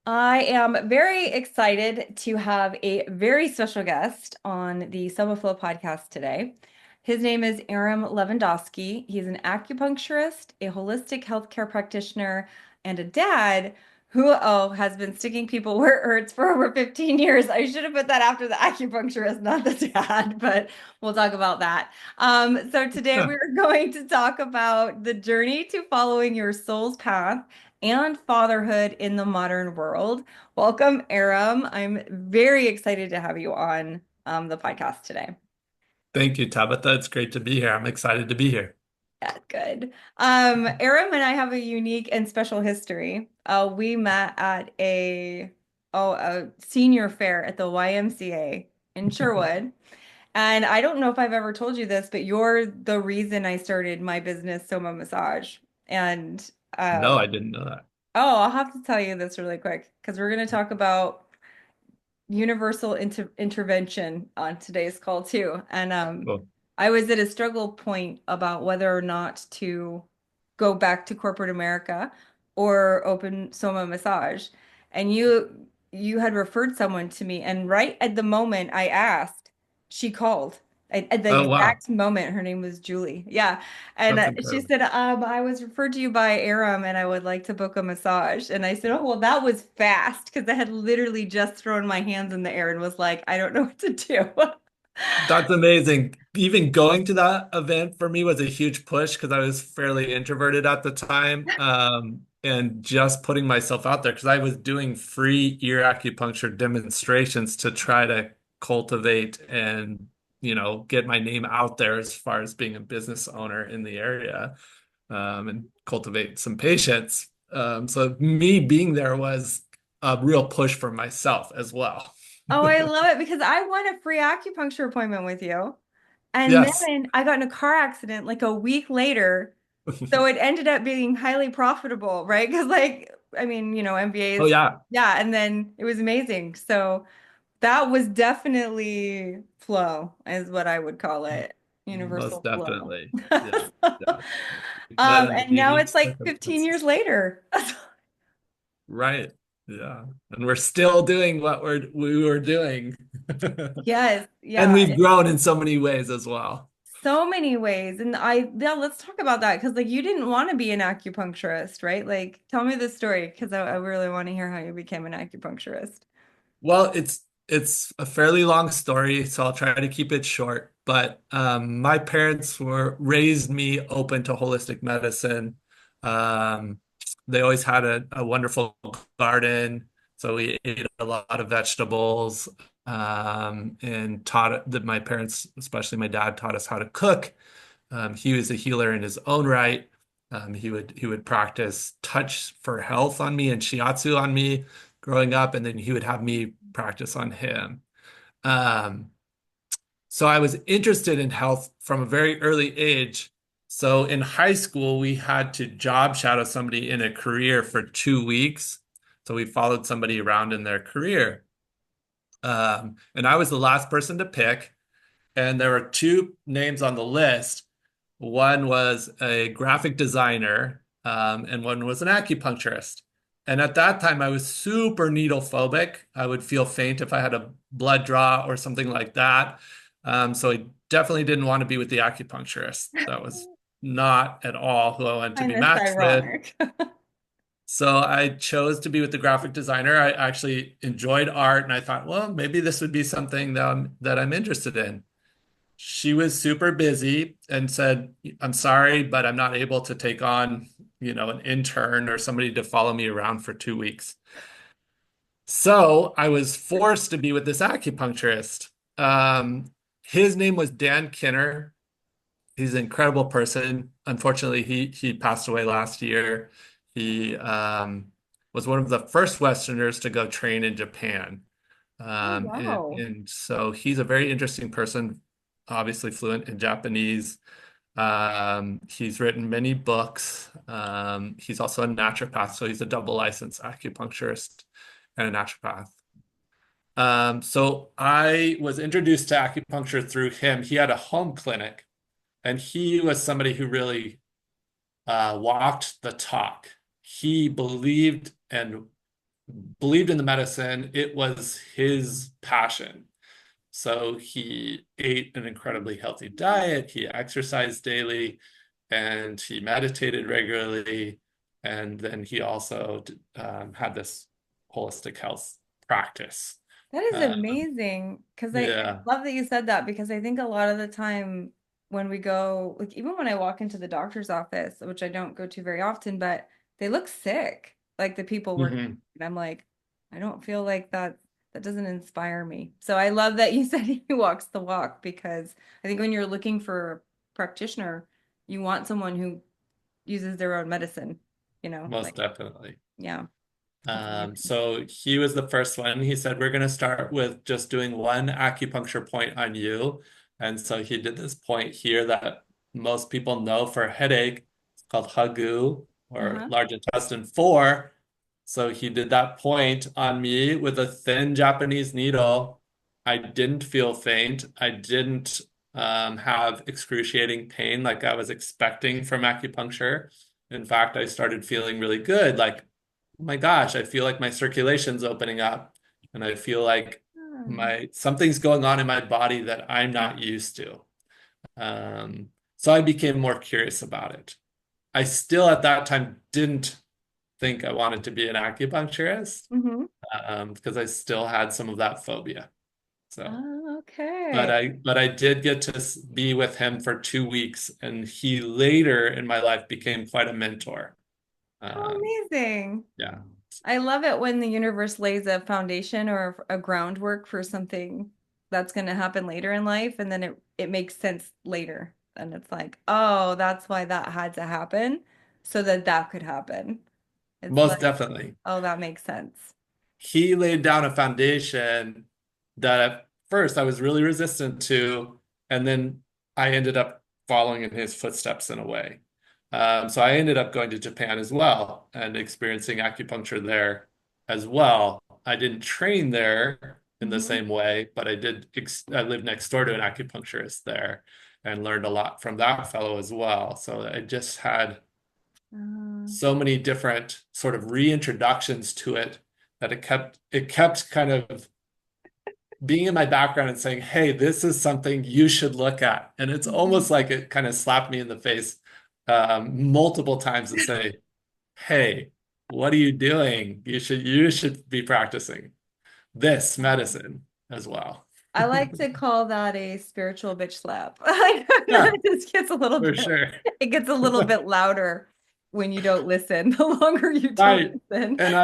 I am very excited to have a very special guest on the Summer Flow podcast today. His name is Aram Levendosky. He's an acupuncturist, a holistic healthcare practitioner, and a dad who has been sticking people where it hurts for over 15 years. I should have put that after the acupuncturist, not the dad, but we'll talk about that. So today we're going to talk about the journey to following your soul's path and fatherhood in the modern world. Welcome, Aram. I'm very excited to have you on the podcast today. Thank you, Tabitha. It's great to be here. I'm excited to be here. Yeah, good. Aram and I have a unique and special history. We met at a senior fair at the YMCA in Sherwood. And I don't know if I've ever told you this, but you're the reason I started my business, Soma Massage. And No, um, I didn't know that. oh, I'll have to tell you this really quick because we're going to talk about universal intervention on today's call too. And Well, I was at a struggle point about whether or not to go back to corporate America or open Soma Massage. And you had referred someone to me, and right at the moment I asked, she called. At the oh, wow. exact moment, her name was Julie. Yeah. And That's she incredible. said, I was referred to you by Aram and I would like to book a massage. And I said, oh, well, that was fast because I had literally just thrown my hands in the air and was like, I don't know what to do. That's amazing. Even going to that event for me was a huge push because I was fairly introverted at the time. And just putting myself out there because I was doing free ear acupuncture demonstrations to try to cultivate and, get my name out there as far as being a business owner in the area. And cultivate some patience. So me being there was a real push for myself as well. Oh, I love it because I won a free acupuncture appointment with you. And Yes. then I got in a car accident like a week later. So it ended up being highly profitable, right? Because I mean, Oh MBAs, yeah, yeah, and then it was amazing. So that was definitely flow, is what I would call it. most Universal flow. definitely. Yeah, yeah. We met in the And now unique it's like 15 years circumstances. later. Right. Yeah. And we're still doing what we were doing. Yes, And yeah. we've grown in so many ways as well. So many ways. And yeah, let's talk about that because like you didn't want to be an acupuncturist, right? Like tell me the story because I really want to hear how you became an acupuncturist. Well, it's a fairly long story, so I'll try to keep it short. But my parents were raised me open to holistic medicine. Um, they always had a wonderful garden, so we ate a lot of vegetables. And taught that my parents, especially my dad, taught us how to cook. He was a healer in his own right. He would practice touch for health on me and shiatsu on me growing up, and then he would have me practice on him. Um, so I was interested in health from a very early age. So in high school, we had to job shadow somebody in a career for 2 weeks. So we followed somebody around in their career. And I was the last person to pick. And there were two names on the list. One was a graphic designer, and one was an acupuncturist. And at that time, I was super needle phobic. I would feel faint if I had a blood draw or something like that. So I definitely didn't want to be with the acupuncturist. That was not at all who I wanted to be Kind of matched with. ironic. So I chose to be with the graphic designer. I actually enjoyed art, and I thought, well, maybe this would be something that I'm interested in. She was super busy and said, I'm sorry, but I'm not able to take on, an intern or somebody to follow me around for 2 weeks. So I was forced to be with this acupuncturist. His name was Dan Kinner. He's an incredible person. Unfortunately, he passed away last year. He was one of the first Westerners to go train in Japan. Oh, And, wow. and so he's a very interesting person, obviously fluent in Japanese. He's written many books. He's also a naturopath, so he's a double licensed acupuncturist and a naturopath. So I was introduced to acupuncture through him. He had a home clinic, and he was somebody who really walked the talk. He believed and believed in the medicine. It was his passion. So he ate an incredibly healthy diet, he exercised daily, and he meditated regularly. And then he also had this holistic health practice. That is Uh, amazing. Because I yeah. love that you said that because I think a lot of the time when we go, like even when I walk into the doctor's office, which I don't go to very often, but they look sick, like the people working. Mhm. And I'm like, I don't feel like that doesn't inspire me. So I love that you said he walks the walk because I think when you're looking for a practitioner, you want someone who uses their own medicine, Most like, definitely. yeah, that's amazing. So he was the first one. He said, we're going to start with just doing one acupuncture point on you. And so he did this point here that most people know for a headache. It's called Hagu or Uh-huh. large intestine 4. So he did that point on me with a thin Japanese needle. I didn't feel faint. I didn't have excruciating pain like I was expecting from acupuncture. In fact, I started feeling really good. Like, oh my gosh, I feel like my circulation's opening up and I feel like Hmm. my something's going on in my body that I'm not used to. So I became more curious about it. I still at that time didn't think I wanted to be an acupuncturist Hmm. because I still had some of that phobia. So, Oh, but okay. I did get to be with him for 2 weeks, and he later in my life became quite a mentor. How Um, amazing. yeah, I love it when the universe lays a foundation or a groundwork for something that's going to happen later in life, and then it makes sense later. And it's like, oh, that's why that had to happen, so that that could happen. It's most like, definitely. oh, that makes sense. He laid down a foundation that at first I was really resistant to, and then I ended up following in his footsteps in a way. So I ended up going to Japan as well and experiencing acupuncture there as well. I didn't train there in the Hmm. same way, but I lived next door to an acupuncturist there and learned a lot from that fellow as well. So I just had Uh, so many different sort of reintroductions to it that it kept kind of being in my background and saying, "Hey, this is something you should look at." And it's mhm. almost like it kind of slapped me in the face multiple times and say, "Hey, what are you doing? You should be practicing this medicine as well." I like to call that a spiritual bitch slap. It Yeah, just gets a little for bit, sure. it gets a little bit louder when you don't listen, the longer you don't Right. listen. And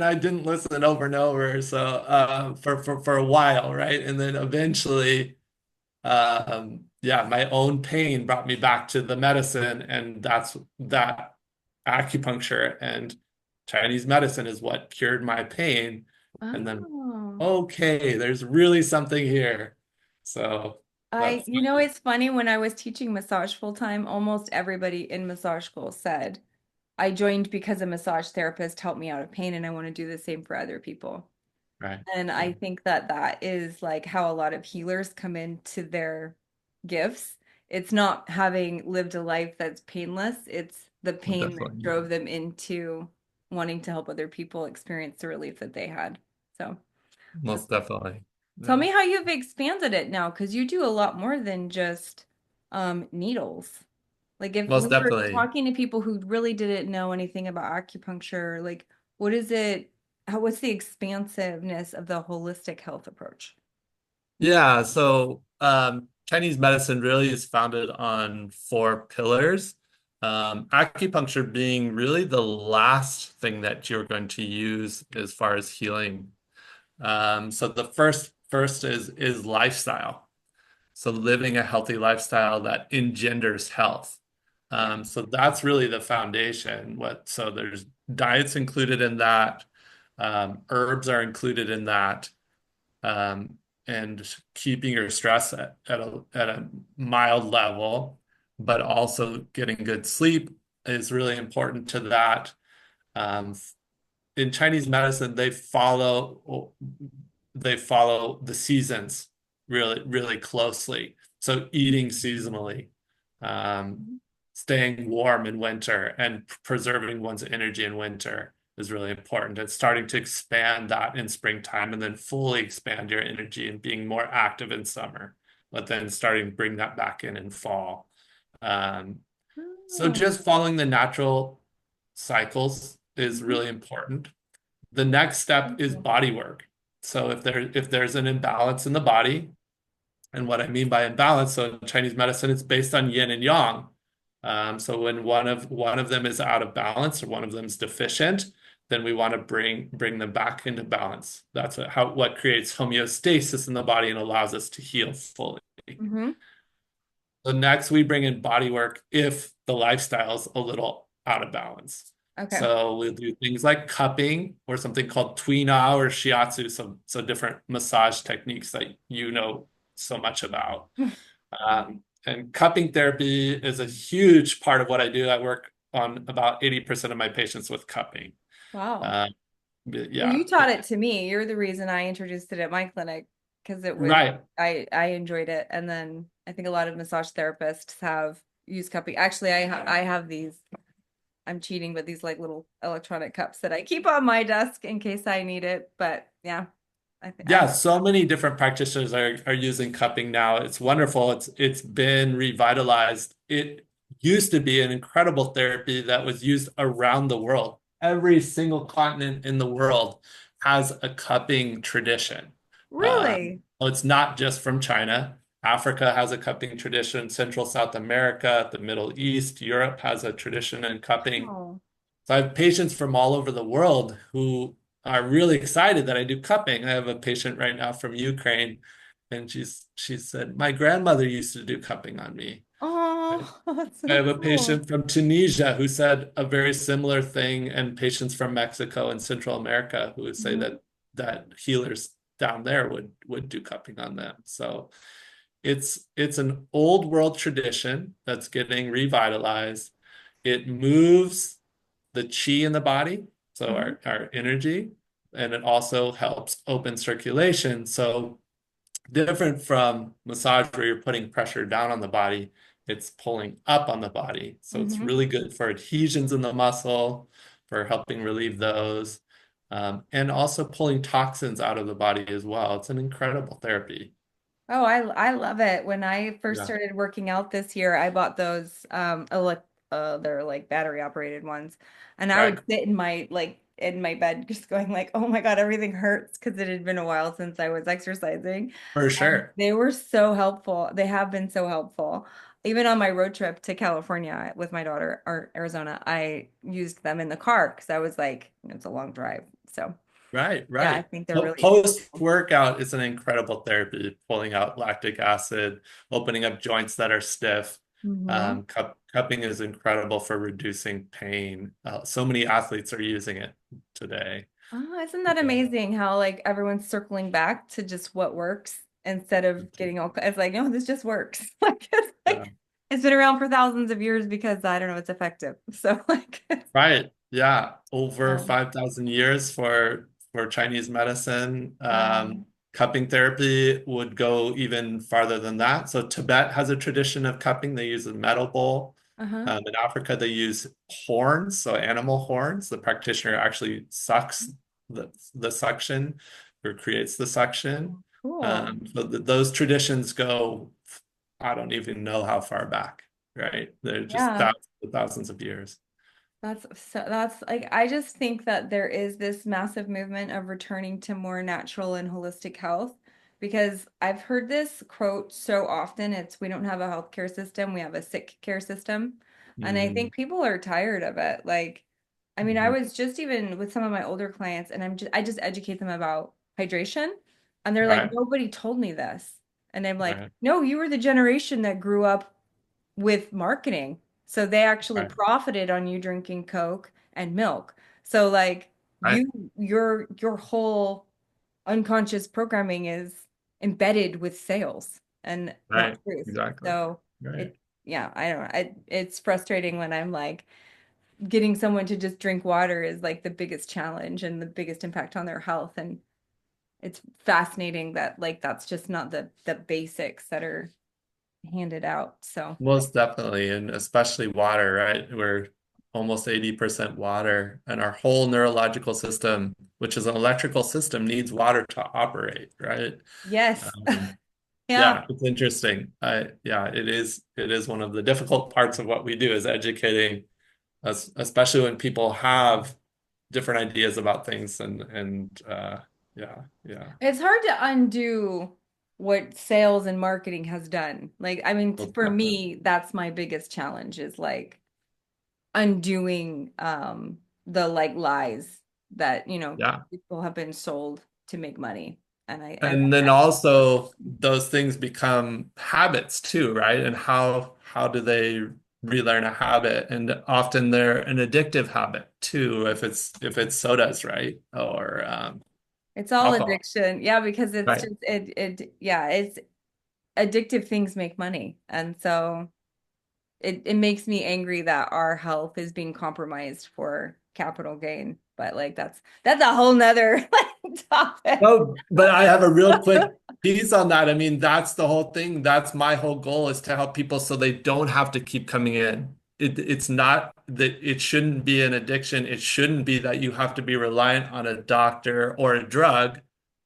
I didn't listen over and over, so for a while, right? And then eventually, yeah, my own pain brought me back to the medicine, and that acupuncture and Chinese medicine is what cured my pain. And then, Oh. okay, there's really something here. So that's It's funny when I was teaching massage full time, almost everybody in massage school said, I joined because a massage therapist helped me out of pain and I want to do the same for other people. right. And I think that that is like how a lot of healers come into their gifts. It's not having lived a life that's painless, it's the Well, pain that definitely. drove them into wanting to help other people experience the relief that they had. So that's Most definitely. tell Yeah. me how you've expanded it now, because you do a lot more than just needles. Like if Most we were definitely. talking to people who really didn't know anything about acupuncture, like what is it, what's the expansiveness of the holistic health approach? Yeah, so Chinese medicine really is founded on 4 pillars. Acupuncture being really the last thing that you're going to use as far as healing. So the first is lifestyle. So living a healthy lifestyle that engenders health. Yeah. So that's really the foundation. So there's diets included in that. Herbs are included in that, um, and keeping your stress at a mild level, but also getting good sleep is really important to that. Um, in Chinese medicine, they follow the seasons really, really closely. So eating seasonally, um, Mhm. staying warm in winter, and preserving one's energy in winter. is really important. It's starting to expand that in springtime and then fully expand your energy and being more active in summer, but then starting to bring that back in fall. Um, so Oh. just following the natural cycles is Mhm. really important. The next step is body work. So if there's an imbalance in the body, and what I mean by imbalance, so in Chinese medicine, it's based on yin and yang. So when one of them is out of balance or one of them is deficient, then we want to bring them back into balance. That's what creates homeostasis in the body and allows us to heal fully. Hmm. So next we bring in body work if the lifestyle's a little out of balance. Okay. So we'll do things like cupping or something called tuina or shiatsu, so different massage techniques that you know so much about. And cupping therapy is a huge part of what I do. I work on about 80% of my patients with cupping. Wow. Uh, Well, yeah, you taught it to me. You're the reason I introduced it at my clinic because it was right. I enjoyed it. And then I think a lot of massage therapists have used cupping. Actually, I have these. I'm cheating, but these like little electronic cups that I keep on my desk in case I need it. But yeah, I think Yeah, so many different practitioners are using cupping now. It's wonderful. It's been revitalized. It used to be an incredible therapy that was used around the world. Every single continent in the world has a cupping tradition. really. So it's not just from China. Africa has a cupping tradition. Central South America, the Middle East, Europe has a tradition in cupping. Oh. So I have patients from all over the world who are really excited that I do cupping. I have a patient right now from Ukraine, and she said, "My grandmother used to do cupping on me." Oh, that's I so have a cool. patient from Tunisia who said a very similar thing, and patients from Mexico and Central America who would say Mhm. that healers down there would do cupping on them. So it's an old world tradition that's getting revitalized. It moves the chi in the body, so Mhm. our energy, and it also helps open circulation. So different from massage where you're putting pressure down on the body, it's pulling up on the body. So it's Mhm. really good for adhesions in the muscle, for helping relieve those, and also pulling toxins out of the body as well. It's an incredible therapy. Oh, I love it. When I first Yeah, started working out this year, I bought those elect they're like battery operated ones. And I would right. sit in my like in my bed just going like, "Oh my God, everything hurts," because it had been a while since I was exercising. For And sure. they were so helpful. They have been so helpful. Even on my road trip to California with my daughter or Arizona, I used them in the car because I was like, it's a long drive. So, Right, yeah, I right. think they're really Post-workout is an incredible therapy, pulling out lactic acid, opening up joints that are stiff. hmm. Cupping is incredible for reducing pain. So many athletes are using it today. Oh, isn't that Yeah, amazing how like everyone's circling back to just what works instead of getting all it's like, no, this just works. yeah. It's been around for thousands of years because I don't know, it's effective. So like Right. Yeah. Over um, 5,000 years for Chinese medicine. wow. Cupping therapy would go even farther than that. So Tibet has a tradition of cupping. They use a metal bowl. Uh-huh. In Africa, they use horns, so animal horns. The practitioner actually sucks the suction or creates the suction. Cool. So those traditions go, I don't even know how far back, right? They're just Yeah. thousands of years. That's like I just think that there is this massive movement of returning to more natural and holistic health because I've heard this quote so often. It's we don't have a healthcare system, we have a sick care system. And I Mhm. think people are tired of it. Like, I mean, I Mhm. was just even with some of my older clients and I just educate them about hydration and they're like, Right, nobody told me this. And I'm like, right, no, you were the generation that grew up with marketing. So they actually right, profited on you drinking Coke and milk. So like right, your whole unconscious programming is embedded with sales and not right. truth. Exactly. So Right. it yeah, I don't know. It's frustrating when I'm like getting someone to just drink water is like the biggest challenge and the biggest impact on their health. And it's fascinating that like that's just not the basics that are handed out. So Most definitely, and especially water, right? We're almost 80% water, and our whole neurological system, which is an electrical system, needs water to operate, right? Yes. Um, Yeah. yeah, it's interesting. Yeah, it is one of the difficult parts of what we do is educating us, especially when people have different ideas about things and yeah, yeah. It's hard to undo what sales and marketing has done. Like, I mean, Most for definitely. me, that's my biggest challenge is like undoing the like lies that, Yeah. people have been sold to make money. And And then also those things become habits too, right? And how do they relearn a habit? And often they're an addictive habit too, if it's sodas, right? Or it's all alcohol. addiction. Yeah, because it's Right. just yeah, it's addictive things make money. And so it makes me angry that our health is being compromised for capital gain. But like that's a whole nother like topic. No, but I have a real quick piece on that. I mean, that's the whole thing. That's my whole goal is to help people so they don't have to keep coming in. It's not that it shouldn't be an addiction. It shouldn't be that you have to be reliant on a doctor or a drug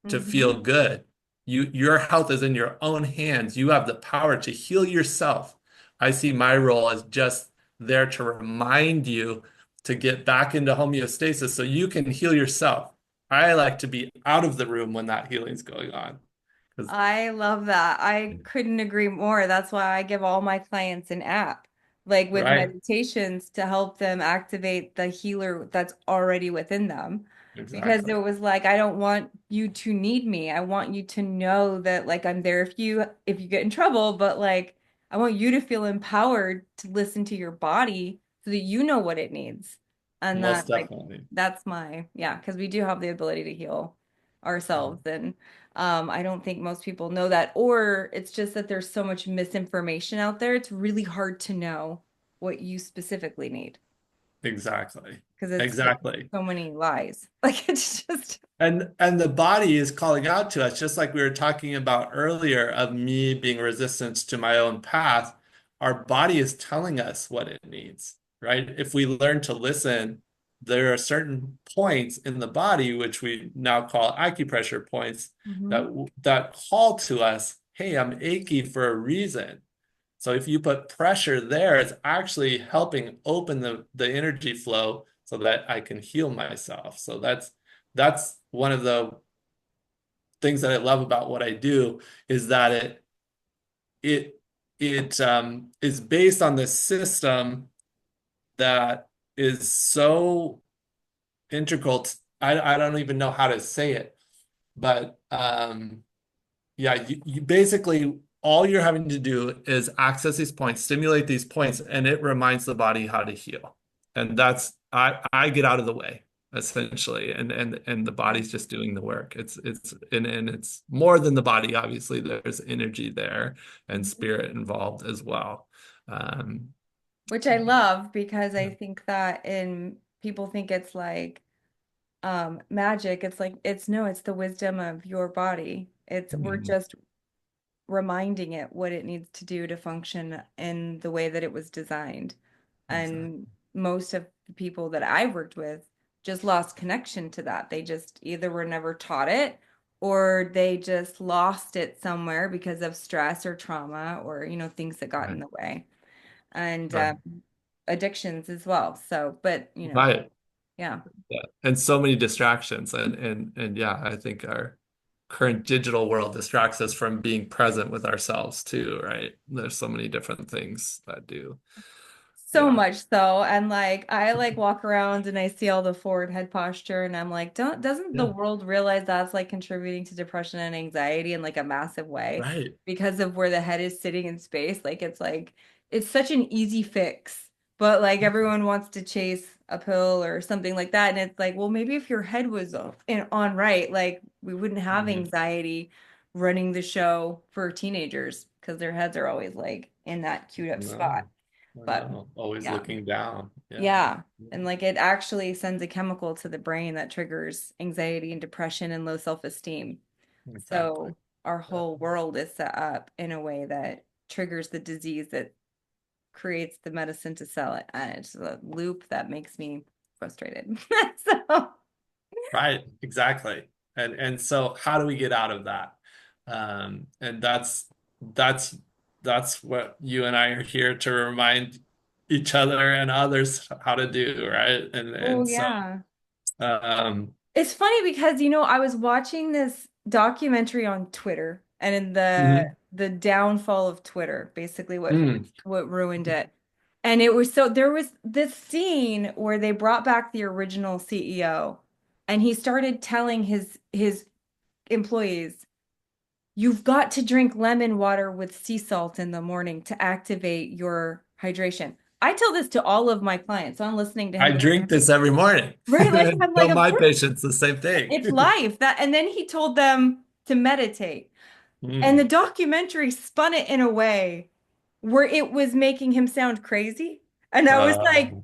to Hmm. feel good. Your health is in your own hands. You have the power to heal yourself. I see my role as just there to remind you to get back into homeostasis so you can heal yourself. I like to be out of the room when that healing's going on. Because I love that. I couldn't agree more. That's why I give all my clients an app, like with right, meditations to help them activate the healer that's already within them. Because it exactly. was like, I don't want you to need me. I want you to know that like I'm there if you get in trouble, but like I want you to feel empowered to listen to your body so that you know what it needs. And that Most like definitely. that's my yeah, because we do have the ability to heal ourselves and I don't think most people know that, or it's just that there's so much misinformation out there. It's really hard to know what you specifically need Exactly. because it's like Exactly. so many lies. Like it's just, And the body is calling out to us, just like we were talking about earlier of me being resistant to my own path. Our body is telling us what it needs, right? If we learn to listen, there are certain points in the body, which we now call acupressure points, Mhm. that call to us, hey, I'm achy for a reason. So if you put pressure there, it's actually helping open the energy flow so that I can heal myself. So that's one of the things that I love about what I do is that it it is based on this system that is so integral. I don't even know how to say it, but yeah, you basically all you're having to do is access these points, stimulate these points, and it reminds the body how to heal. And that's I get out of the way essentially, and the body's just doing the work. And it's more than the body. Obviously, there's energy there and spirit involved as well. Um, which I love because I think that in people think it's like magic. It's like it's no, it's the wisdom of your body. It's we're mhm, just reminding it what it needs to do to function in the way that it was designed. And exactly. most of the people that I've worked with just lost connection to that. They just either were never taught it or they just lost it somewhere because of stress or trauma or, things that got in Right. the way. And Right. addictions as well. So, but, Right. yeah. Yeah. And so many distractions. And yeah, I think our current digital world distracts us from being present with ourselves too, right? There's so many different things that do. So Yeah. much so. And like I like walk around and I see all the forward head posture and I'm like, doesn't the Yeah. world realize that's like contributing to depression and anxiety in like a massive way Right. because of where the head is sitting in space? Like it's such an easy fix, but like everyone wants to chase a pill or something like that. And it's like, well, maybe if your head was on right, like we wouldn't have Mhm. anxiety running the show for teenagers because their heads are always like in that queued up spot. No, I But know. Always yeah. looking down. Yeah. Yeah. And like it actually sends a chemical to the brain that triggers anxiety and depression and low self-esteem. Exactly. So our Yeah. whole world is set up in a way that triggers the disease that creates the medicine to sell it. And it's a loop that makes me frustrated. So, Right, exactly. And so how do we get out of that? And that's that's what you and I are here to remind each other and others how to do, right? oh And so yeah. um It's funny because I was watching this documentary on Twitter and in mhm, the downfall of Twitter, basically mm, what ruined it. And it was so there was this scene where they brought back the original CEO and he started telling his employees, "You've got to drink lemon water with sea salt in the morning to activate your hydration." I tell this to all of my clients. So I'm listening to I him go, drink this every morning. right? Like I'm like, Tell of my course patients the same thing. it's life. That and then he told them to meditate. And the Mm. documentary spun it in a way where it was making him sound crazy. And I was like, Uh,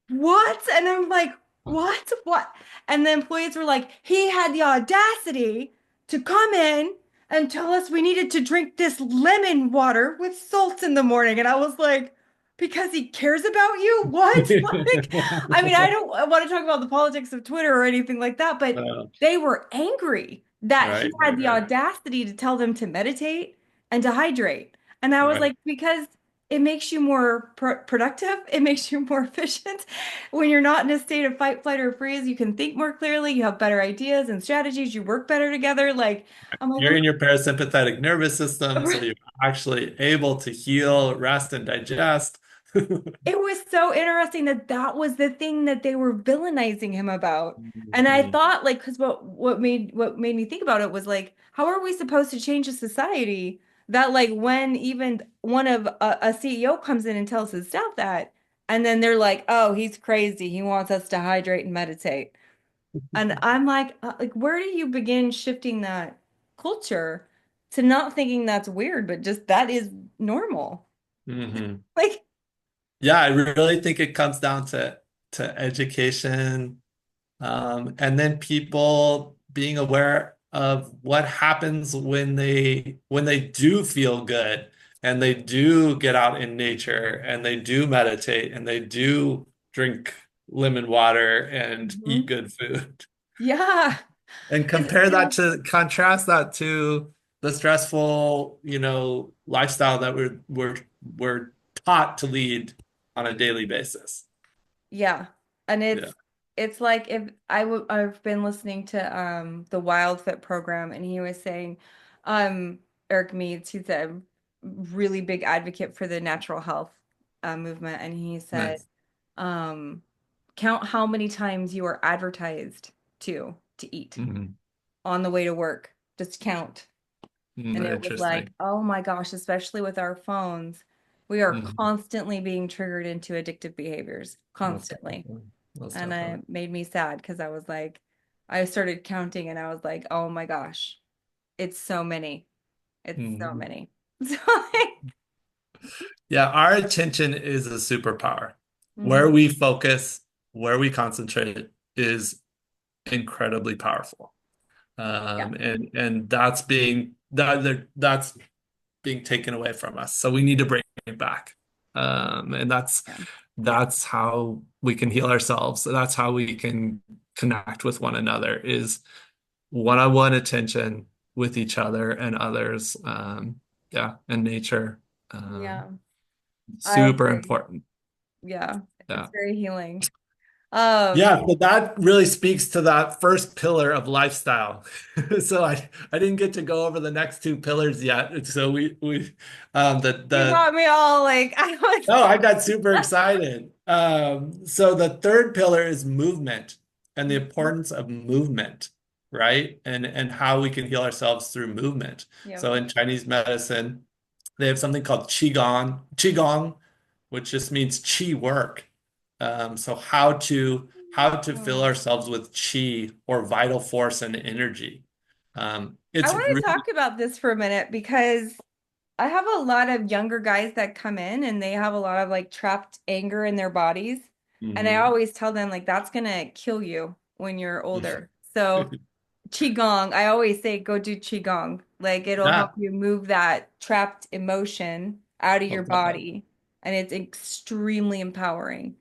what? And I'm like, what? What? And the employees were like, he had the audacity to come in and tell us we needed to drink this lemon water with salt in the morning. And I was like, because he cares about you? What? Like, I mean, I don't want to talk about the politics of Twitter or anything like that, but uh, they were angry that he right, had right, the right, audacity to tell them to meditate and to hydrate. And I was right. like, because it makes you more productive, it makes you more efficient. When you're not in a state of fight, flight, or freeze, you can think more clearly, you have better ideas and strategies, you work better together. Like, I'm like, You're in your parasympathetic nervous system, so you're actually able to heal, rest, and digest. it was so interesting that that was the thing that they were villainizing him about. And I Mhm. thought, like, because what made me think about it was like, how are we supposed to change a society that, like, when even one of a CEO comes in and tells his staff that, and then they're like, oh, he's crazy. He wants us to hydrate and meditate. And I'm like, where do you begin shifting that culture to not thinking that's weird, but just that is normal? Mhm. Like, Yeah, I really think it comes down to education, and then people being aware of what happens when they do feel good and they do get out in nature and they do meditate and they do drink lemon water and eat mhm. good food. Yeah. And 'Cause, compare that to contrast that to the stressful, lifestyle that we're taught to lead on a daily basis. yeah. And Yeah. it's like if I've been listening to the Wild Fit program and he was saying Eric Meads, he's a really big advocate for the natural health movement and he said Nice. um count how many times you are advertised to eat Hmm. on the way to work. Just count. And it was like, Interesting. oh my gosh, especially with our phones, we are Hmm. constantly being triggered into addictive behaviors, Most constantly. definitely. Most And definitely. it made me sad because I was like, I started counting and I was like, oh my gosh, it's so many. It's so Mhm. many. So like, Yeah, our attention is a superpower. Where mhm, we focus, where we concentrate is incredibly powerful. yeah, And that's being taken away from us. So we need to bring it back. And yeah, that's how we can heal ourselves. That's how we can connect with one another is one-on-one attention with each other and others. Yeah, and nature. Um, yeah. I super agree. important. Yeah, it's Yeah. very healing. Um, Yeah, so that really speaks to that first pillar of lifestyle. So I didn't get to go over the next two pillars yet. So we you the got me all like I was oh, I got super excited. So the third pillar is movement and the importance of movement, right? And how we can heal ourselves through movement. Yep. So in Chinese medicine, they have something called qigong, which just means chi work. So how to fill Mm. ourselves with chi or vital force and energy. I It's want to really talk about this for a minute because I have a lot of younger guys that come in and they have a lot of like trapped anger in their bodies. And I Mhm. always tell them like that's gonna kill you when you're older. So Qigong, I always say go do Qigong. Like it'll help Yeah, you move that trapped emotion out of your most definitely. body. and it's extremely empowering.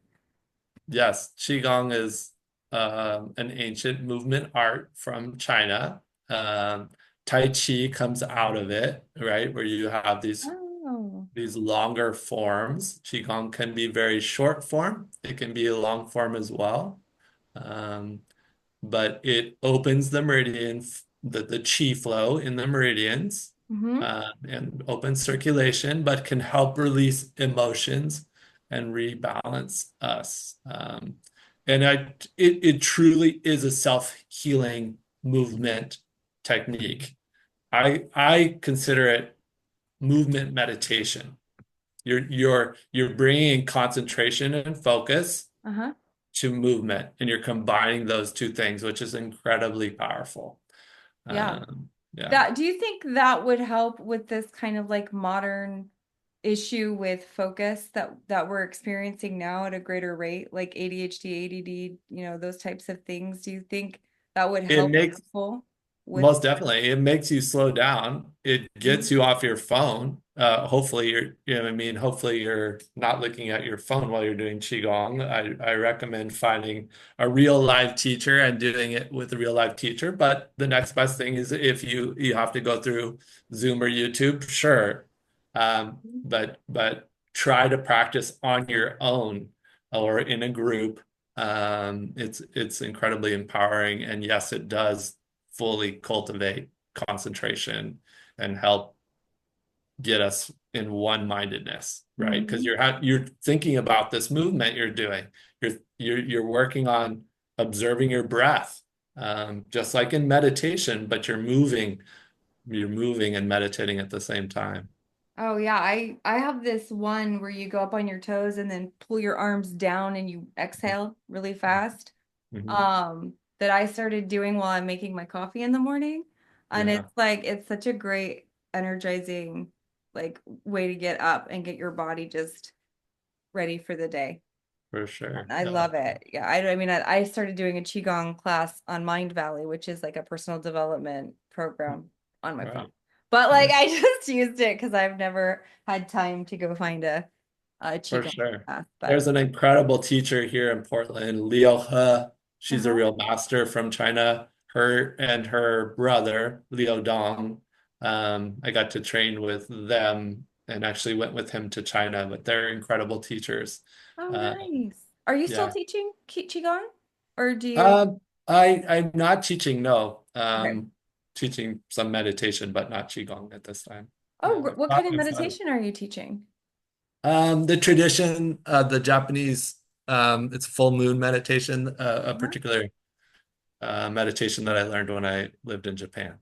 Yes, Qigong is an ancient movement art from China. Um, Tai Chi comes out of it, right? Where you have Oh. these longer forms. Qigong can be very short form. It can be a long form as well. Um, but it opens the meridian, the chi flow in the meridians, Hmm. and opens circulation, but can help release emotions and rebalance us. And it truly is a self-healing movement technique. I consider it movement meditation. You're bringing concentration and focus Uh-huh. to movement, and you're combining those two things, which is incredibly powerful. Yeah. Yeah, That, do you think that would help with this kind of like modern issue with focus that we're experiencing now at a greater rate, like ADHD, ADD, those types of things? Do you think that would it help makes people with? most definitely it makes you slow down. It gets Mhm. you off your phone. Hopefully you know what I mean. Hopefully you're not looking at your phone while you're doing qigong. I recommend finding a real live teacher and doing it with a real live teacher. But the next best thing is if you have to go through Zoom or YouTube, sure. But try to practice on your own or in a group. It's incredibly empowering, and yes, it does fully cultivate concentration and help get us in one-mindedness, right? Because Mhm. you're thinking about this movement you're doing. You're working on observing your breath, just like in meditation, but you're moving and meditating at the same time. Oh yeah, I have this one where you go up on your toes and then pull your arms down and you exhale really fast. Mhm. That I started doing while I'm making my coffee in the morning. And Yeah, it's such a great energizing like way to get up and get your body just ready for the day. for sure. I Yeah. love it. Yeah, I mean I started doing a Qigong class on Mind Valley, which is like a personal development program on my phone. Right. But like Right. I just used it because I've never had time to go find a For Qigong sure. class. But There's an incredible teacher here in Portland, Liu He. She's a uh-huh. real master from China. Her and her brother, Liu Dong, I got to train with them and actually went with him to China, but they're incredible teachers. Oh, Uh, nice. Are you still yeah. teaching Qigong? Or do you? I'm not teaching, no. Okay. Teaching some meditation, but not Qigong at this time. Oh, what kind of It's fun. meditation are you teaching? The tradition, the Japanese, it's full moon meditation, a Uh-huh. particular meditation that I learned when I lived in Japan.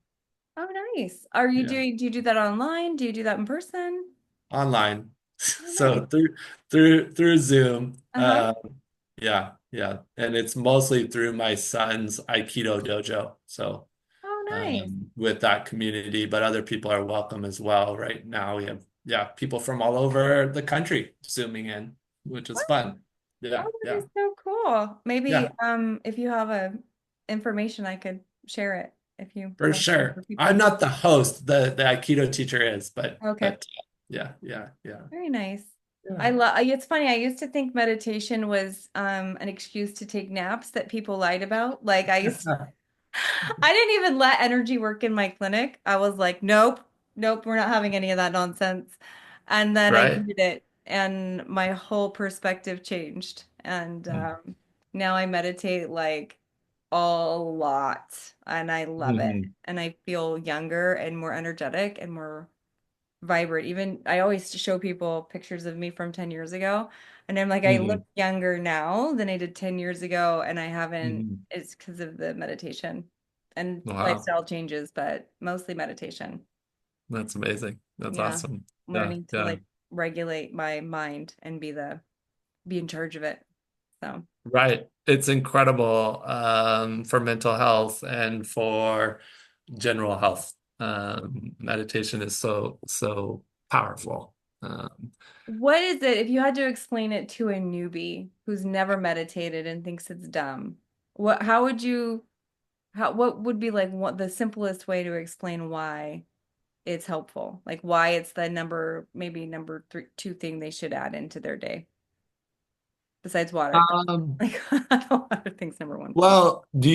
Oh, nice. Are you Yeah, doing, do you do that online? Do you do that in person? online. Oh, So nice. through Zoom. Uh-huh. Yeah, yeah, and it's mostly through my son's Aikido dojo. So Oh, nice. with that community, but other people are welcome as well. Right now, we have people from all over the country zooming in, which is fun. Yeah, Oh, that yeah. is so cool. Maybe Yeah, if you have a information I could share it if you for want sure. for people I'm to. not the host, the Aikido teacher is, Okay. but yeah, yeah, yeah. Very nice. I Yeah. love it's funny, I used to think meditation was an excuse to take naps that people lied about. Like I didn't even let energy work in my clinic. I was like, nope, nope, we're not having any of that nonsense. And then I Right? did it, and my whole perspective changed. And now I meditate like a lot, and I love it. Mhm. And I feel younger and more energetic and more vibrant. Even I always show people pictures of me from 10 years ago, and I'm like, I look Mhm. younger now than I did 10 years ago, and I haven't, Mhm. it's because of the meditation and Wow, lifestyle changes, but mostly meditation. that's amazing. That's Yeah. awesome. Yeah, Learning to yeah. like regulate my mind and be in charge of it. So, Right. It's incredible for mental health and for general health. Meditation is so powerful. what is it if you had to explain it to a newbie who's never meditated and thinks it's dumb? How would you, what would be like what the simplest way to explain why it's helpful, like why it's the maybe number three, two thing they should add into their day besides water. But Um, like, I don't water things number one. well, do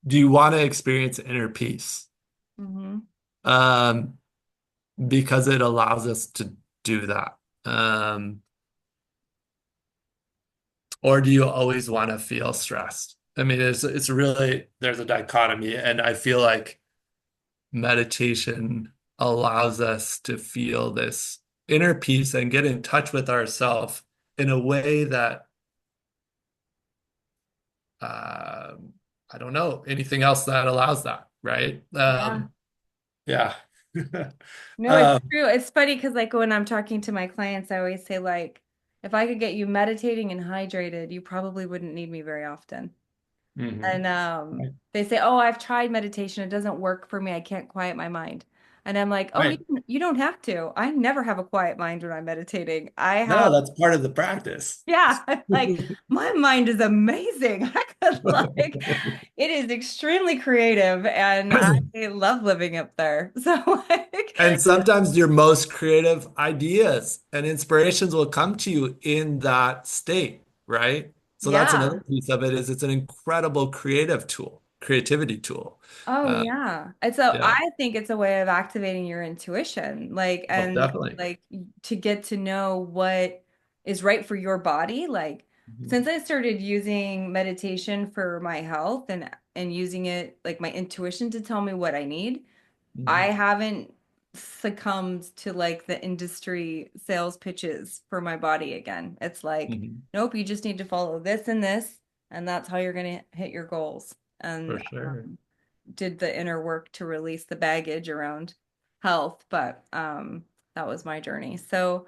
you want to experience inner peace? Hmm. Um, because it allows us to do that. Um, or do you always want to feel stressed? I mean, it's really there's a dichotomy, and I feel like meditation allows us to feel this inner peace and get in touch with ourselves in a way that I don't know anything else that allows that, right? Yeah. Yeah. No, it's Um, true. It's funny because like when I'm talking to my clients, I always say like, if I could get you meditating and hydrated, you probably wouldn't need me very often. mhm. And Right. they say, "Oh, I've tried meditation. It doesn't work for me. I can't quiet my mind." And I'm like, "Oh, Right. you don't have to. I never have a quiet mind when I'm meditating. I No, have, that's part of the practice. yeah, like my mind is amazing. I could like it is extremely creative and I love living up there." So like, And sometimes your most creative ideas and inspirations will come to you in that state, right? So that's another yeah. piece of it is it's an incredible creativity tool. Oh Uh, yeah. And so yeah, I think it's a way of activating your intuition, like oh, and definitely. like to get to know what is right for your body. Like Mhm. since I started using meditation for my health and using it like my intuition to tell me what I need, I Mhm. haven't succumbed to like the industry sales pitches for my body again. It's like, Mhm. nope, you just need to follow this and this, and that's how you're gonna hit your goals. For And sure. did the inner work to release the baggage around health, but that was my journey. So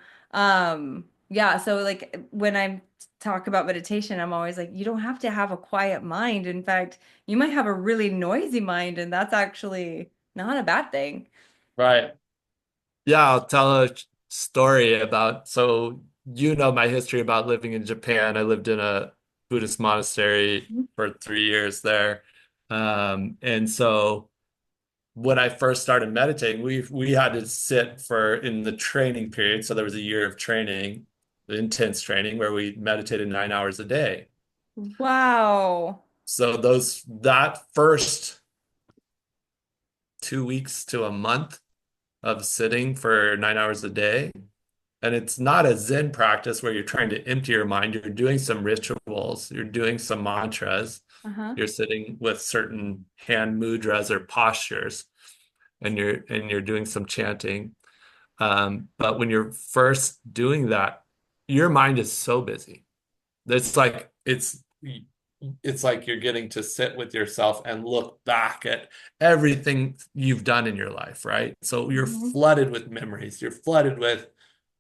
yeah, so like when I talk about meditation, I'm always like, you don't have to have a quiet mind. In fact, you might have a really noisy mind, and that's actually not a bad thing. Right. Yeah, I'll tell a story about so you know my history about living in Japan. I lived in a Buddhist monastery for 3 years there. And so when I first started meditating, we had to sit for in the training period. So there was a year of training, intense training where we meditated 9 hours a day. Wow. So those that first 2 weeks to a month of sitting for 9 hours a day. And it's not a Zen practice where you're trying to empty your mind. You're doing some rituals, you're doing some mantras, Uh-huh. you're sitting with certain hand mudras or postures, and you're doing some chanting. But when you're first doing that, your mind is so busy. It's like it's like you're getting to sit with yourself and look back at everything you've done in your life, right? So you're Mhm. flooded with memories. You're flooded with,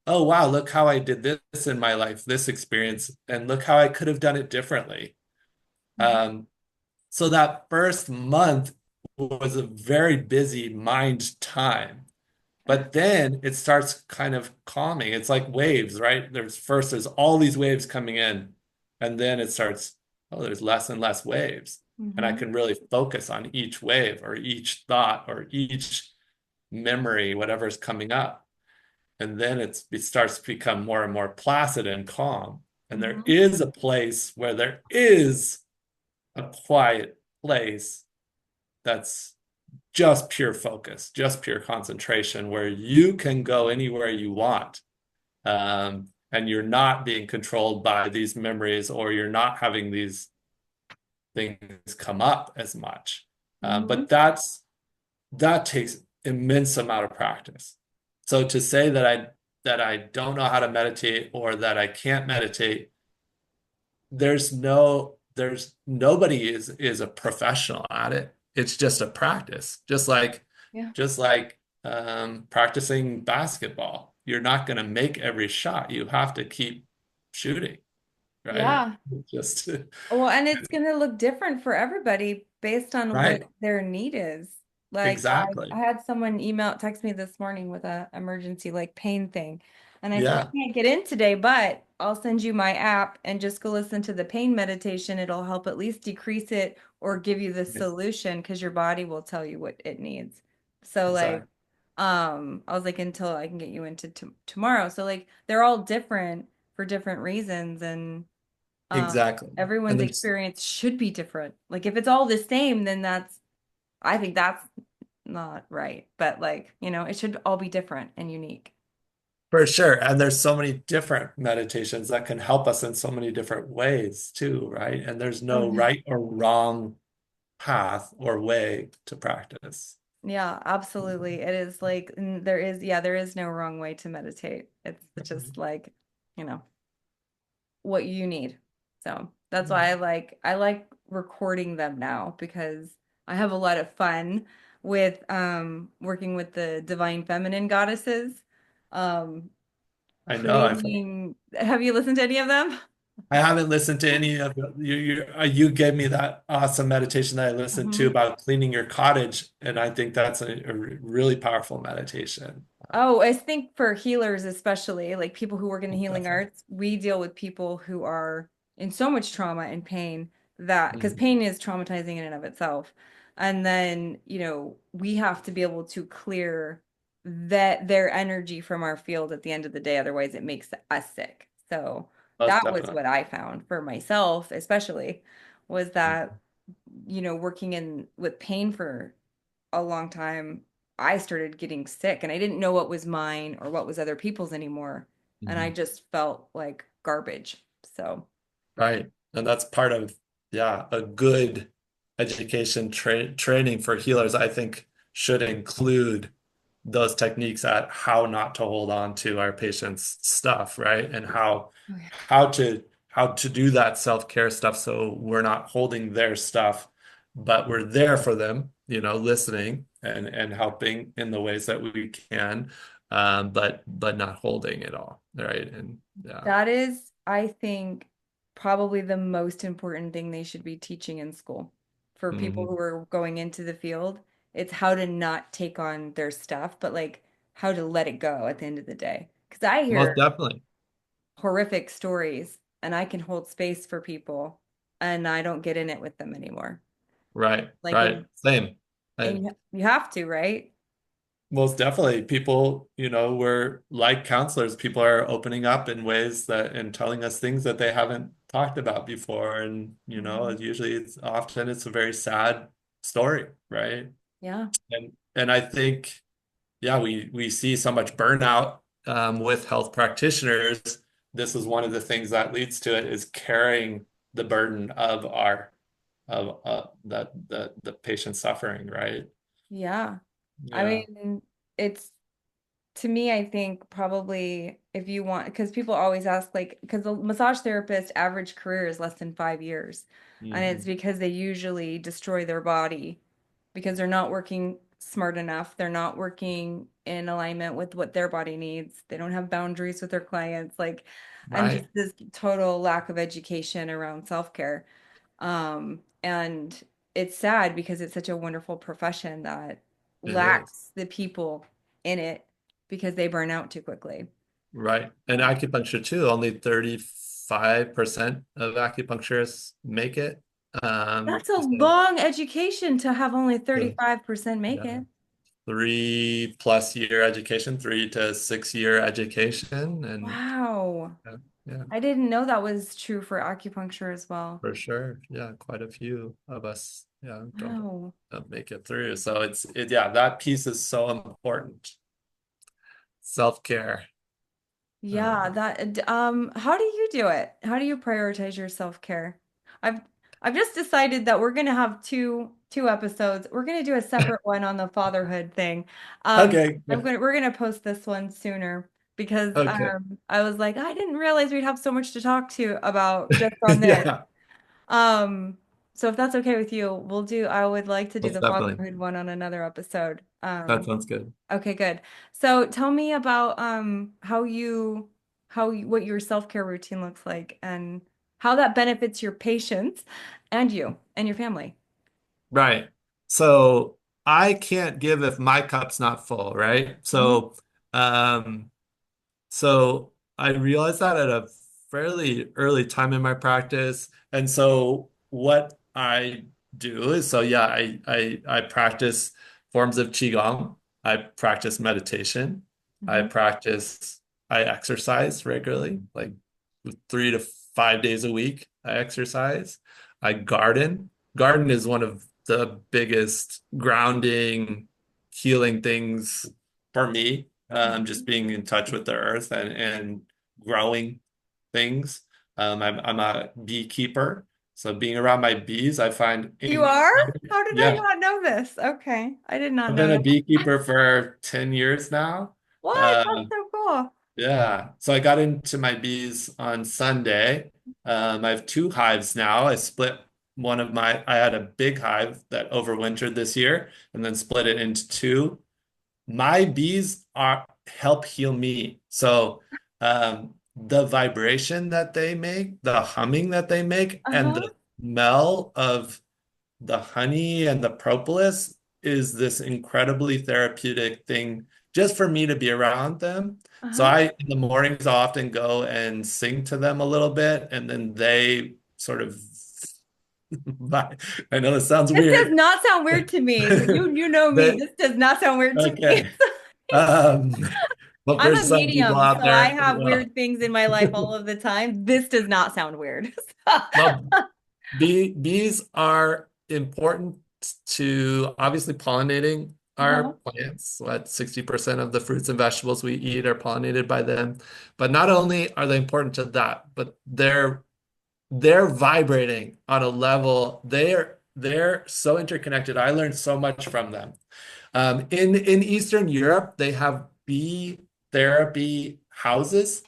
oh wow, look how I did this in my life, this experience, and look how I could have done it differently. Mhm. So that first month was a very busy mind time. But then it starts kind of calming. It's like waves, right? There's all these waves coming in, and then it starts, oh, there's less and less waves. And I Mhm. can really focus on each wave or each thought or each memory, whatever's coming up. And then it starts to become more and more placid and calm. And there Mhm. is a place where there is a quiet place that's just pure focus, just pure concentration, where you can go anywhere you want. And you're not being controlled by these memories, or you're not having these things come up as much. But Mhm. that takes immense amount of practice. So to say that I don't know how to meditate or that I can't meditate, there's nobody is a professional at it. It's just a practice, Yeah. just like practicing basketball. You're not going to make every shot. You have to keep shooting, right? Yeah. Just Well, and it's going to look different for everybody based on what right. their need is. Like I Exactly. had someone text me this morning with a emergency like pain thing. And I said, I Yeah. can't get in today, but I'll send you my app and just go listen to the pain meditation. It'll help at least decrease it or give you the Yes, solution because your body will tell you what it needs. So like exactly. I was like, until I can get you into t tomorrow. So like they're all different for different reasons, and um, Exactly. And everyone's there's experience should be different. Like if it's all the same, then I think that's not right. But like, it should all be different and unique. for sure. And there's so many different meditations that can help us in so many different ways too, right? And there's Oh no yeah. right or wrong path or way to practice. Yeah, absolutely. It is like there is no wrong way to meditate. It's just like, you know, what you need. So that's why I like recording them now because I have a lot of fun with working with the divine feminine goddesses. Um I know. Have you listened to any of them? I haven't listened to any of you gave me that awesome meditation that I listened to Mhm. about cleaning your cottage, and I think that's a really powerful meditation. Oh, I think for healers, especially like people who work in the healing Definitely. arts, we deal with people who are in so much trauma and pain that because Mhm. pain is traumatizing in and of itself. And then, we have to be able to clear their energy from our field at the end of the day. Otherwise, it makes us sick. So Most that was definitely. what I found for myself, especially, was that, Mhm. working in with pain for a long time, I started getting sick and I didn't know what was mine or what was other people's anymore. And I Mhm. just felt like garbage. So, Right. And that's part of, yeah, a good education training for healers, I think, should include those techniques at how not to hold on to our patients' stuff, right? And oh yeah. how to do that self-care stuff so we're not holding their stuff, but we're there for them, listening and helping in the ways that we can, but not holding it all, right? And yeah. That is, I think, probably the most important thing they should be teaching in school for people Mhm. who are going into the field. It's how to not take on their stuff, but like how to let it go at the end of the day. Because I Most hear definitely. horrific stories and I can hold space for people and I don't get in it with them anymore. Right, Like, right. Same. and I you have to, right? most definitely people, we're like counselors. People are opening up in ways that and telling us things that they haven't talked about before. And, Mhm. usually it's a very sad story, right? Yeah. And I think, yeah, we see so much burnout with health practitioners. This is one of the things that leads to it is carrying the burden of our of the patient suffering, right? Yeah. I Yeah. mean, it's to me, I think probably if you want, because people always ask, like, because the massage therapist average career is less than 5 years. And it's Hmm. because they usually destroy their body because they're not working smart enough. They're not working in alignment with what their body needs. They don't have boundaries with their clients, like, and just Right. this total lack of education around self-care. And it's sad because it's such a wonderful profession that It is. lacks the people in it because they burn out too quickly. Right. And acupuncture too, only 35% of acupuncturists make it. That's a So long education to have only the 35% make yeah, it. 3+ year education, 3 to 6 year education. And Wow. yeah, yeah, I didn't know that was true for acupuncture as well. for sure. Yeah, quite a few of us, yeah, Wow. don't make it through. So yeah, that piece is so important. Self-care. Yeah, Uh, how do you do it? How do you prioritize your self-care? I've I've just decided that we're gonna have two episodes. We're gonna do a separate one on the fatherhood thing. Um, okay. we're gonna post this one sooner because Okay. I was like, I didn't realize we'd have so much to talk to about just on this. Yeah, Um, so if that's okay with you, I would like to do most the definitely. fatherhood one on another episode. That sounds good. Okay, good. So tell me about what your self-care routine looks like and how that benefits your patients and you and your family. Right. So I can't give if my cup's not full, right? Mhm. Um, so I realized that at a fairly early time in my practice. And so what I do is, so yeah, I practice forms of Qigong. I practice meditation. I Hmm. practice, I exercise regularly, like 3 to 5 days a week. I exercise. I garden. Garden is one of the biggest grounding, healing things for me. Just being in touch with the earth and growing things. I'm a beekeeper, so being around my bees, I find You are? incredible. How did I Yeah, not know this? Okay. I did not I've know been a that. beekeeper for 10 years now. What? That's Um, so cool. yeah. So I got into my bees on Sunday. I have two hives now. I split I had a big hive that overwintered this year and then split it into two. My bees are help heal me. So the vibration that they make, the humming that they make, and Uh-huh. the smell of the honey and the propolis is this incredibly therapeutic thing just for me to be around them. So Uh-huh. I, in the mornings, I'll often go and sing to them a little bit, and then they sort of, I know this sounds This does weird. not sound weird to me. You know me. They, This does not sound weird to me. okay. Um, but I'm for a some people medium, out so I there, have weird things in my life all of the time. This does not sound weird. well, bees are important to obviously pollinating our Uh-huh. plants. What 60% of the fruits and vegetables we eat are pollinated by them. But not only are they important to that, but they're vibrating on a level. They're so interconnected. I learned so much from them. In Eastern Europe, they have bee therapy houses.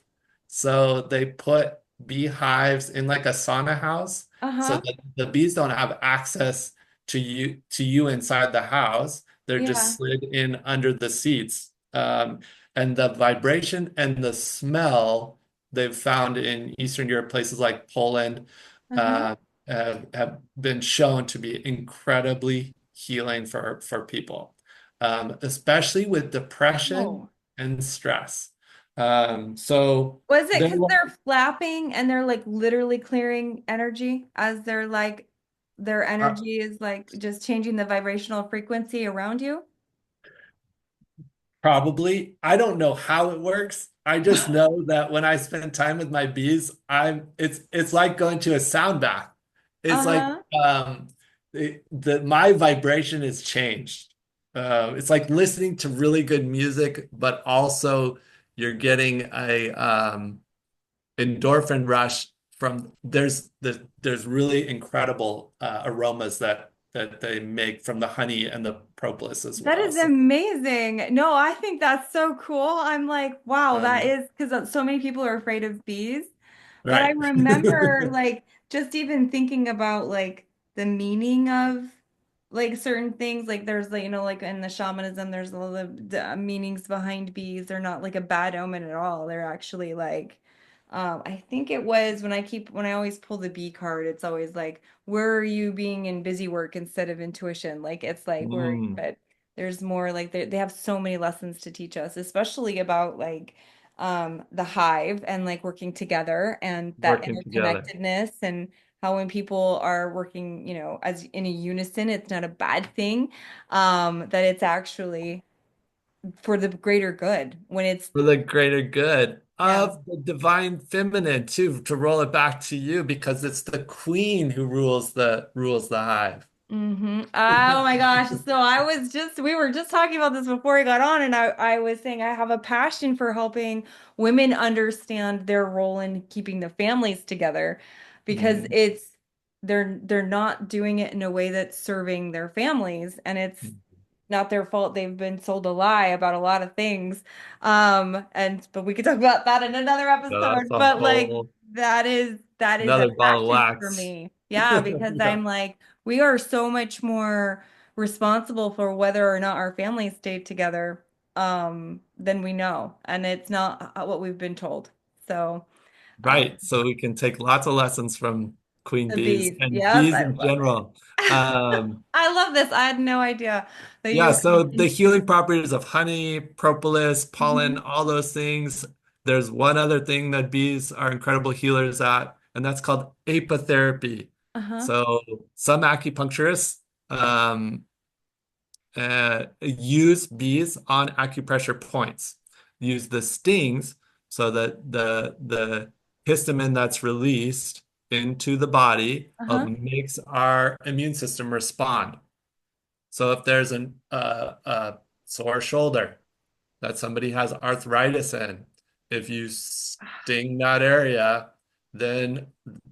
So they put beehives in like a sauna house so Uh-huh. that the bees don't have access to you inside the house. They're just Yeah. slid in under the seats. And the vibration and the smell they've found in Eastern Europe, places like Poland, Uh-huh. uh, have been shown to be incredibly healing for people, especially with depression Oh. and stress. So Was it they're because they're flapping and they're like literally clearing energy as they're like their uh, energy is like just changing the vibrational frequency around you? probably. I don't know how it works. I just know that when I spend time with my bees, it's like going to a sound bath. It's like Uh-huh. my vibration is changed. It's like listening to really good music, but also you're getting a endorphin rush from there's really incredible aromas that they make from the honey and the propolis as That well. is So amazing. No, I think that's so cool. I'm like, wow, that um, is because so many people are afraid of bees. But I right. remember like just even thinking about like the meaning of like certain things. Like there's like, like in the shamanism, there's all the meanings behind bees. They're not like a bad omen at all. They're actually like, I think it was when I always pull the bee card, it's always like, where are you being in busy work instead of intuition? Like it's like where, Mm, but there's more like they have so many lessons to teach us, especially about like the hive and like working together and that working together interconnectedness and how when people are working, as in a unison, it's not a bad thing. That it's actually for the greater good when it's for the greater good yeah. of the divine feminine too, to roll it back to you because it's the queen who rules the hive. Oh my gosh. So we were just talking about this before we got on, and I was saying I have a passion for helping women understand their role in keeping the families together because Mm, they're not doing it in a way that's serving their families, and it's not their fault. They've been sold a lie about a lot of things. But we could talk about that in another so that's episode. a But like whole that is a another ball of passion for wax. me. Yeah, because Yeah. I'm like, we are so much more responsible for whether or not our families stay together, than we know. And it's not what we've been told. So, um, Right. So we can take lots of lessons from queen the bees bees. and Yes, bees I in love it. general. Um, I love this. I had no idea that you yeah, were so the into. healing properties of honey, propolis, pollen, Mhm. all those things. There's one other thing that bees are incredible healers at, and that's called apitherapy. Uh-huh. So some acupuncturists, use bees on acupressure points. Use the stings so that the histamine that's released into the body Uh-huh. makes our immune system respond. So if there's a sore shoulder that somebody has arthritis in, if you sting that area, then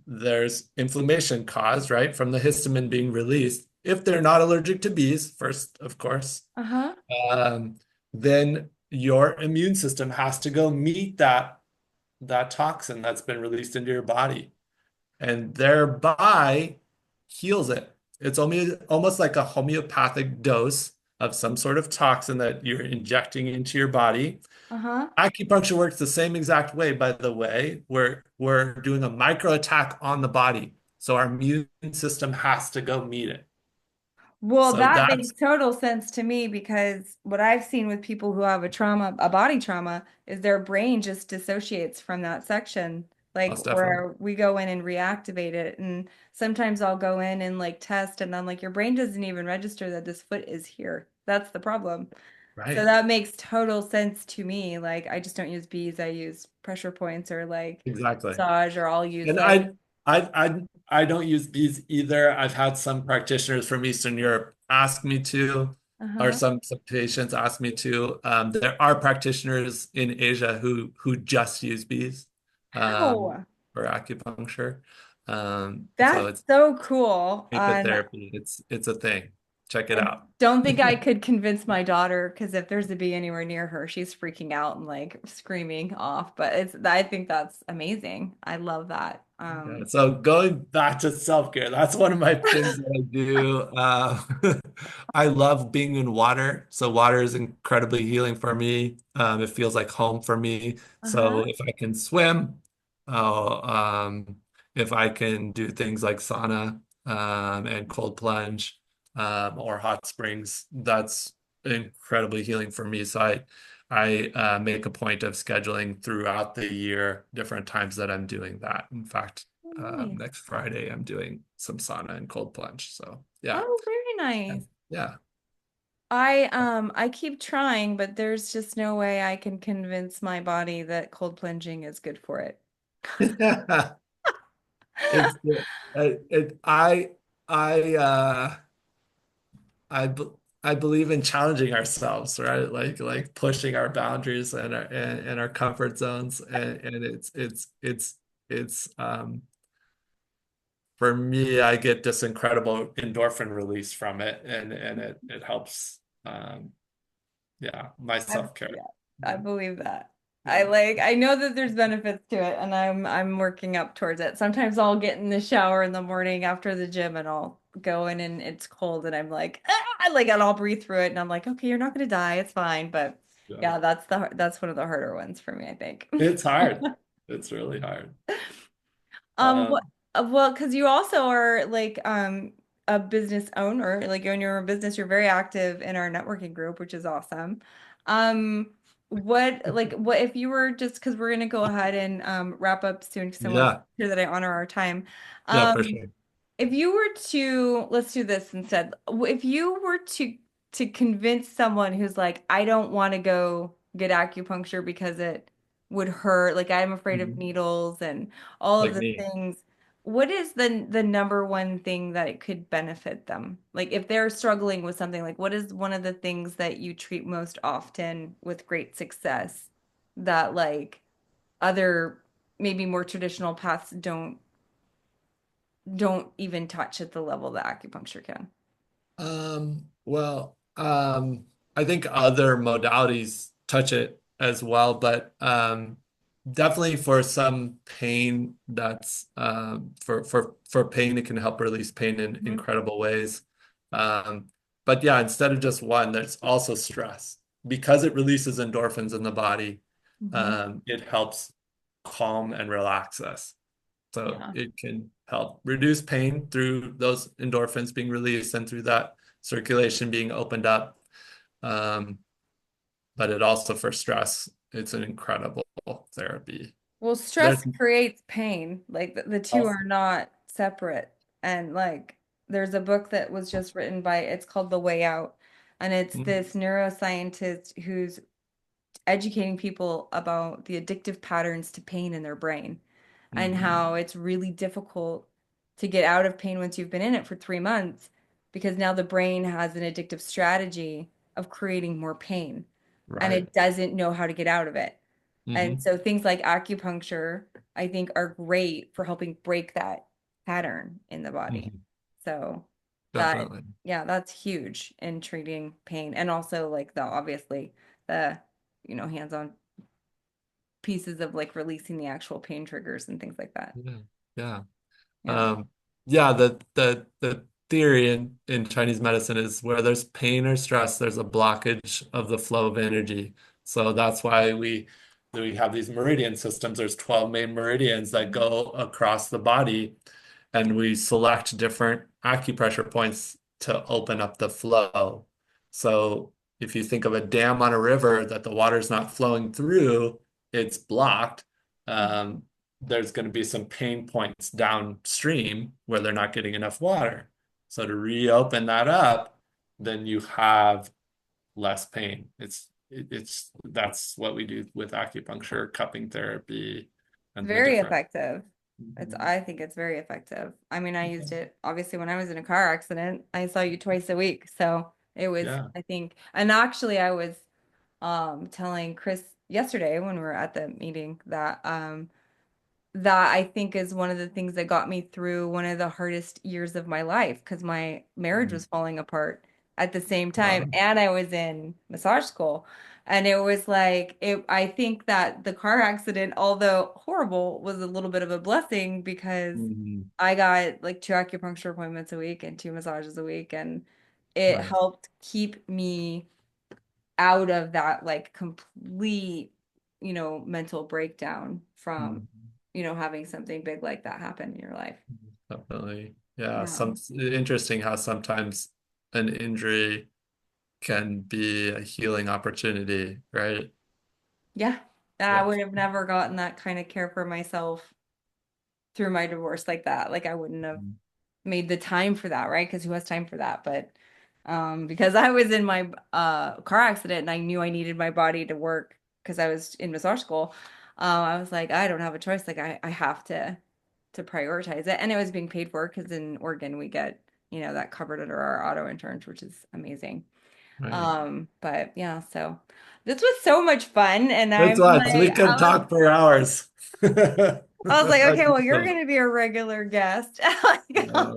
there's inflammation caused, right, from the histamine being released. If they're not allergic to bees, first, of course, Uh-huh. um, then your immune system has to go meet that toxin that's been released into your body and thereby heals it. It's only almost like a homeopathic dose of some sort of toxin that you're injecting into your body. Uh-huh. Acupuncture works the same exact way, by the way. We're doing a micro attack on the body. So our immune system has to go meet it. Well, So that that's makes total sense to me because what I've seen with people who have a trauma, a body trauma, is their brain just dissociates from that section, like most definitely where we go in and reactivate it. And sometimes I'll go in and like test, and I'm like, your brain doesn't even register that this foot is here. That's the problem. So right. that makes total sense to me. Like, I just don't use bees, I use pressure points or like Exactly. massage, or I'll use And like, I don't use bees either. I've had some practitioners from Eastern Europe ask me to, or uh-huh. some patients ask me to. There are practitioners in Asia who just use bees How? for acupuncture. So That's it's so cool. apitherapy. It's a thing. Check it I out. don't think I could convince my daughter because if there's a bee anywhere near her, she's freaking out and like screaming off. But I think that's amazing. I love that. Yeah, so going back to self-care, that's one of my things that I do. I love being in water. So water is incredibly healing for me. It feels like home for me. Uh-huh. So if I can swim, oh, if I can do things like sauna, and cold plunge, or hot springs, that's incredibly healing for me. So I make a point of scheduling throughout the year different times that I'm doing that. In fact, Nice. next Friday I'm doing some sauna and cold plunge. So yeah, Oh, very nice. yeah, I keep trying, but there's just no way I can convince my body that cold plunging is good for it. yeah. It's it I b- I believe in challenging ourselves, right? Like pushing our boundaries and our comfort zones, and it's for me, I get this incredible endorphin release from it, and it helps, yeah, my self-care. Yeah, I believe that. Yeah. I know that there's benefits to it and I'm working up towards it. Sometimes I'll get in the shower in the morning after the gym and I'll go in and it's cold and I'm like, ah, like and I'll breathe through it and I'm like, okay, you're not gonna die, it's fine. But Yeah. yeah, that's one of the harder ones for me, I think. It's hard. It's really hard. What, Um, well, because you also are like a business owner, like you own your own business, you're very active in our networking group, which is awesome. Um, what if you were just because we're gonna go ahead and wrap up soon because I want to yeah, make sure that I honor our time. yeah, for Um, sure. if you were to, let's do this instead. If you were to convince someone who's like, I don't want to go get acupuncture because it would hurt, like I'm afraid of Mhm. needles and all of Like the me. things, what is the number one thing that it could benefit them? Like if they're struggling with something, like what is one of the things that you treat most often with great success that like other maybe more traditional paths don't even touch at the level that acupuncture can. Well, I think other modalities touch it as well, but definitely for some pain that's for pain, it can help release pain in Hmm. incredible ways. Um, but yeah, instead of just one, there's also stress because it releases endorphins in the body. Hmm. It helps calm and relax us. So Yeah. it can help reduce pain through those endorphins being released and through that circulation being opened up. Um, but it also for stress, it's an incredible therapy. Well, There's stress creates pain. Like the two also, are not separate. And like there's a book that was just written by, it's called The Way Out. And it's Mm, this neuroscientist who's educating people about the addictive patterns to pain in their brain and mhm. how it's really difficult to get out of pain once you've been in it for 3 months because now the brain has an addictive strategy of creating more pain and Right. it doesn't know how to get out of it. And Hmm. so things like acupuncture, I think, are great for helping break that pattern in the body. Hmm. So that, Definitely. yeah, that's huge in treating pain. And also like the obviously the, hands-on pieces of like releasing the actual pain triggers and things like that. Yeah. Yeah. Yeah. Um, yeah, the theory in Chinese medicine is where there's pain or stress, there's a blockage of the flow of energy. So that's why we have these meridian systems. There's 12 main meridians that go across the body, and we select different acupressure points to open up the flow. So if you think of a dam on a river that the water's not flowing through, it's blocked. Um, there's going to be some pain points downstream where they're not getting enough water. So to reopen that up, then you have less pain. It's that's what we do with acupuncture, cupping therapy, and the Very different. effective. Mhm. I think it's very effective. I mean, I used Okay. it obviously when I was in a car accident. I saw you twice a week. So it was, Yeah. I think, and actually I was telling Chris yesterday when we were at the meeting that I think is one of the things that got me through one of the hardest years of my life because my marriage Mhm. was falling apart at the same time Wow. and I was in massage school. And it was like I think that the car accident, although horrible, was a little bit of a blessing because Mhm. I got like two acupuncture appointments a week and two massages a week and it Nice. helped keep me out of that like complete, mental breakdown from, Mhm. having something big like that happen in your life. Definitely. Yeah. Yeah. Interesting how sometimes an injury can be a healing opportunity, right? Yeah. I Yeah. would have never gotten that kind of care for myself through my divorce like that. Like I wouldn't have made the time for that, right? Because who has time for that? But because I was in my car accident and I knew I needed my body to work because I was in massage school, I was like, I don't have a choice. Like I have to prioritize it. And it was being paid for because in Oregon we get, that covered under our auto insurance, which is amazing. Right. But yeah, so this was so much fun. And This I'm was, we like, can talk for hours. I was like, I okay, think well, you're so. gonna be a regular guest. Like, Yeah.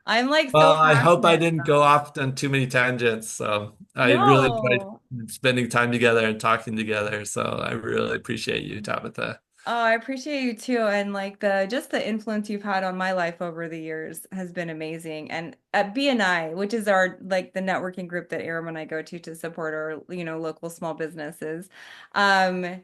I'm like Well, so I hope I passionate didn't about go this. off on too many tangents. So I really enjoyed No. spending time together and talking together. So I really appreciate you, Tabitha. Oh, I appreciate you too. And like the just the influence you've had on my life over the years has been amazing. And at BNI, which is our like the networking group that Aram and I go to support our, local small businesses, um,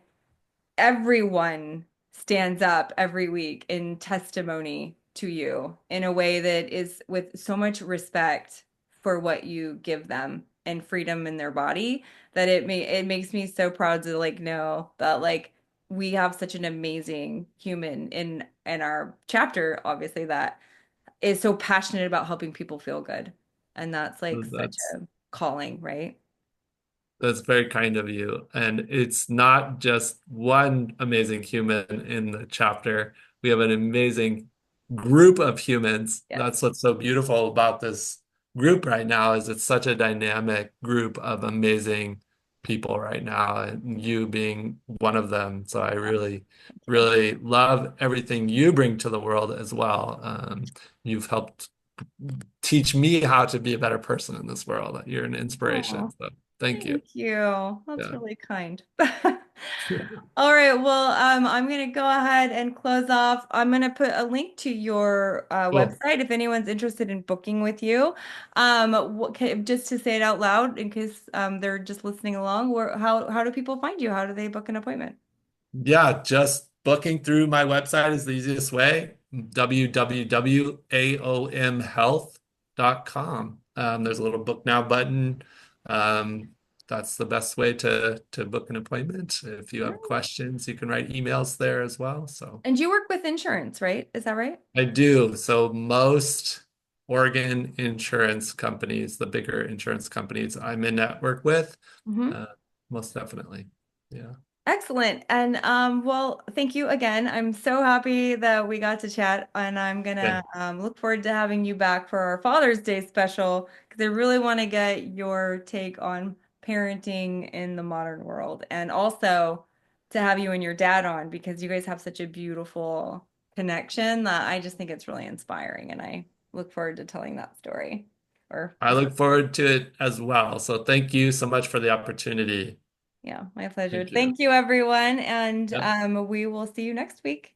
everyone stands up every week in testimony to you in a way that is with so much respect for what you give them and freedom in their body that it makes me so proud to like know that like we have such an amazing human in our chapter obviously that is so passionate about helping people feel good and that's like such That's a calling, right? That's very kind of you. And it's not just one amazing human in the chapter. We have an amazing group of humans. Yes. That's what's so beautiful about this group right now is it's such a dynamic group of amazing people right now, and you being one of them. So I really, Thank you. really love everything you bring to the world as well. You've helped teach me how to be a better person in this world. You're an inspiration. Oh. So thank you. Thank you. That's Yeah. really kind. All right. Well, I'm gonna go ahead and close off. I'm gonna put a link to your Cool. website if anyone's interested in booking with you. Just to say it out loud in case they're just listening along. How do people find you? How do they book an appointment? Yeah, just booking through my website is the easiest way. www.aomhealth.com. There's a little book now button. Um, that's the best way to book an appointment. If you All have right. questions, you can write emails there as well. So And you work with insurance, right? Is that right? I do. So most Oregon insurance companies, the bigger insurance companies I'm in network with. Mhm. Uh, Most definitely. Yeah. Excellent. And well, thank you again. I'm so happy that we got to chat, and I'm gonna Okay. look forward to having you back for our Father's Day special because I really want to get your take on parenting in the modern world, and also to have you and your dad on because you guys have such a beautiful connection that I just think it's really inspiring, and I look forward to telling that story. Or I look forward to it as well. So thank you so much for the opportunity. yeah, my pleasure. Thank you. Thank you, everyone, and Yep. we will see you next week.